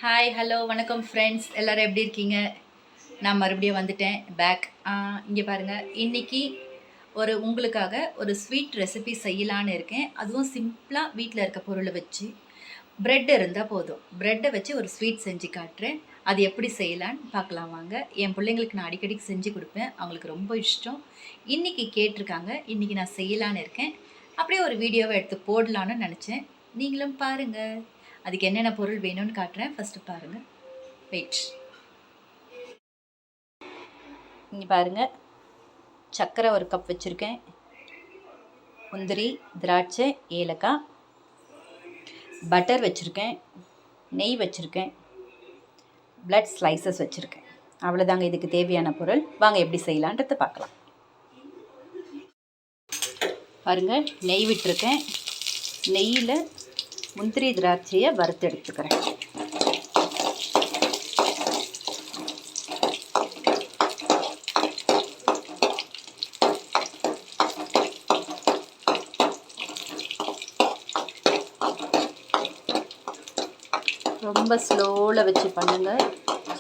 Hi hello வணக்கம் friends, எல்லோரும் எப்படி இருக்கீங்க? நான் மறுபடியும் வந்துட்டேன் பேக். இங்கே பாருங்கள், இன்றைக்கி உங்களுக்காக ஒரு ஸ்வீட் ரெசிபி செய்யலான்னு இருக்கேன். அதுவும் சிம்பிளாக வீட்டில் இருக்க பொருளை வச்சு. ப்ரெட் இருந்தால் போதும், ப்ரெட்டை வச்சு ஒரு ஸ்வீட் செஞ்சு காட்டுறேன். அது எப்படி செய்யலான்னு பார்க்கலாம் வாங்க. என் பிள்ளைங்களுக்கு நான் அடிக்கடி செஞ்சு கொடுப்பேன், அவங்களுக்கு ரொம்ப இஷ்டம். இன்றைக்கி கேட்டிருக்காங்க, இன்றைக்கி நான் செய்யலான்னு இருக்கேன். அப்படியே ஒரு வீடியோவை எடுத்து போடலான்னு நினச்சேன். நீங்களும் பாருங்கள். அதுக்கு என்னென்ன பொருள் வேணும்னு காட்டுறேன். ஃபஸ்ட்டு பாருங்கள். வெயிட், இங்கே பாருங்கள், சர்க்கரை ஒரு கப் வச்சுருக்கேன், முந்திரி, திராட்சை, ஏலக்காய், பட்டர் வச்சுருக்கேன், நெய் வச்சுருக்கேன், பிளட் ஸ்லைசஸ் வச்சுருக்கேன். அவ்வளோதாங்க இதுக்கு தேவையான பொருள். வாங்க எப்படி செய்யலான்றது பார்க்கலாம். பாருங்கள், நெய் விட்டுருக்கேன். நெய்யில் முந்திரி திராட்சையை வறுத்து எடுத்துக்கிறேன். ரொம்ப ஸ்லோவில் வச்சு பண்ணுங்கள்,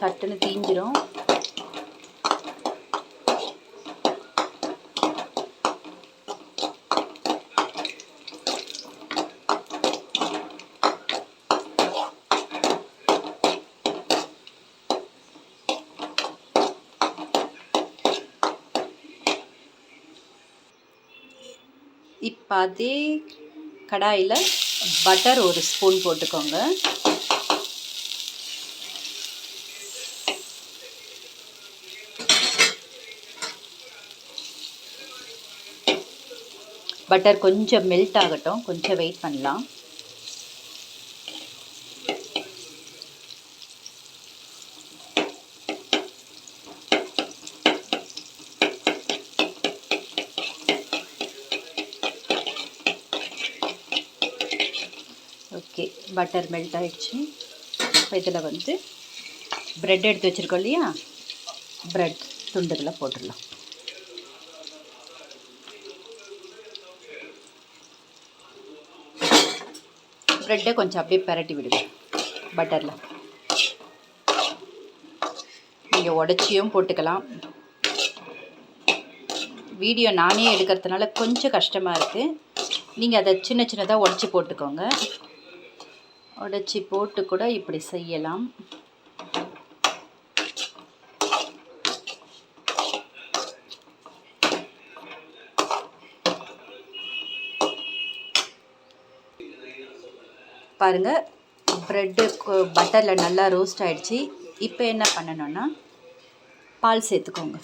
சட்டுன்னு தீஞ்சிரும். இப்போ அதே கடாயில் பட்டர் ஒரு ஸ்பூன் போட்டுக்கோங்க. பட்டர் கொஞ்சம் மெல்ட் ஆகட்டும், கொஞ்சம் வெயிட் பண்ணலாம். ஓகே, பட்டர் மெல்ட் ஆகிடுச்சு. இப்போ இதில் ப்ரெட் எடுத்து வச்சுருக்கோம் இல்லையா, ப்ரெட் துண்டுகளை போட்டுடலாம். ப்ரெட்டை கொஞ்சம் அப்படியே பரட்டி விடுங்க பட்டரில். நீங்கள் உடச்சியும் போட்டுக்கலாம். வீடியோ நானே எடுக்கிறதுனால கொஞ்சம் கஷ்டமாக இருக்குது. நீங்கள் அதை சின்ன சின்னதாக உடச்சி போட்டுக்கோங்க. உடச்சி போட்டு கூட இப்படி செய்யலாம். பாருங்கள், ப்ரெட்டு பட்டரில் நல்லா ரோஸ்ட் ஆகிடுச்சு. இப்போ என்ன பண்ணணுன்னா, பால் சேர்த்துக்கோங்க.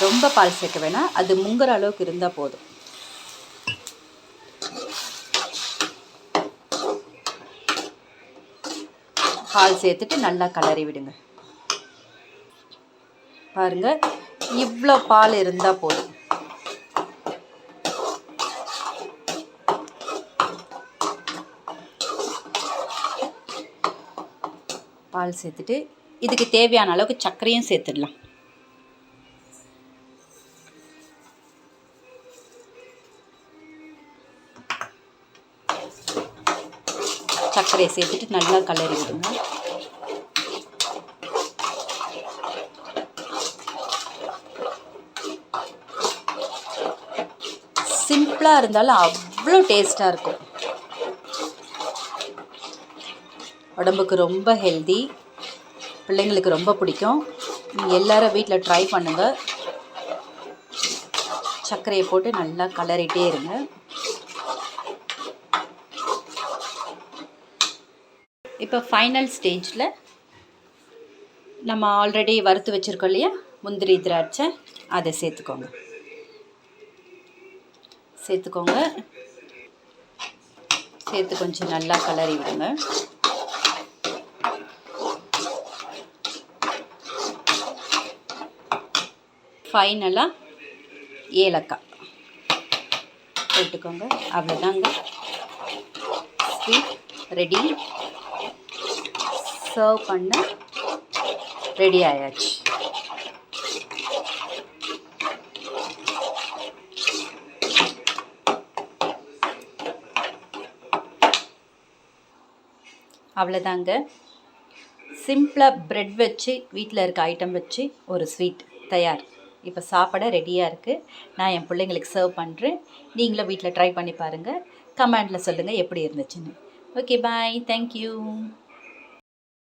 ரொம்ப பால் சேர்க்க வேணாம், அது முங்குற அளவுக்கு இருந்தால் போதும். பால் சேர்த்துட்டு நல்லா கலரி விடுங்க. பாருங்கள், இவ்வளோ பால் இருந்தால் போதும். பால் சேர்த்துட்டு இதுக்கு தேவையான அளவுக்கு சர்க்கரையும் சேர்த்துடலாம். சர்க்கரையை சேர்த்துட்டு நல்லா கலரி விடுங்க. சிம்பிளாக இருந்தாலும் அவ்வளோ டேஸ்ட்டாக இருக்கும். உடம்புக்கு ரொம்ப ஹெல்தி, பிள்ளைங்களுக்கு ரொம்ப பிடிக்கும். நீங்கள் எல்லோரும் வீட்டில் ட்ரை பண்ணுங்கள். சர்க்கரையை போட்டு நல்லா கலரிட்டே இருங்க. இப்போ ஃபைனல் ஸ்டேஜில் நம்ம ஆல்ரெடி வறுத்து வச்சுருக்கோம் இல்லையா முந்திரி திராட்சை, அதை சேர்த்துக்கோங்க. சேர்த்து கொஞ்சம் நல்லா கலரி விடுங்க. ஃபைனலாக ஏலக்காய் போட்டுக்கோங்க. அவ்வளோதாங்க, ஸ்வீட் ரெடி. சர்வ் பண்ண ரெடி ஆயாச்சு. அவ்வளோதாங்க. சிம்பிளாக ப்ரெட் வச்சு வீட்டில் இருக்க ஐட்டம் வச்சு ஒரு ஸ்வீட் தயார். இப்போ சாப்பிட ரெடியாக இருக்குது. நான் என் பிள்ளைங்களுக்கு சர்வ் பண்ணுறேன். நீங்களும் வீட்டில் ட்ரை பண்ணி பாருங்கள். கமெண்டில் சொல்லுங்கள் எப்படி இருந்துச்சுன்னு. ஓகே, பாய். தேங்க்யூ.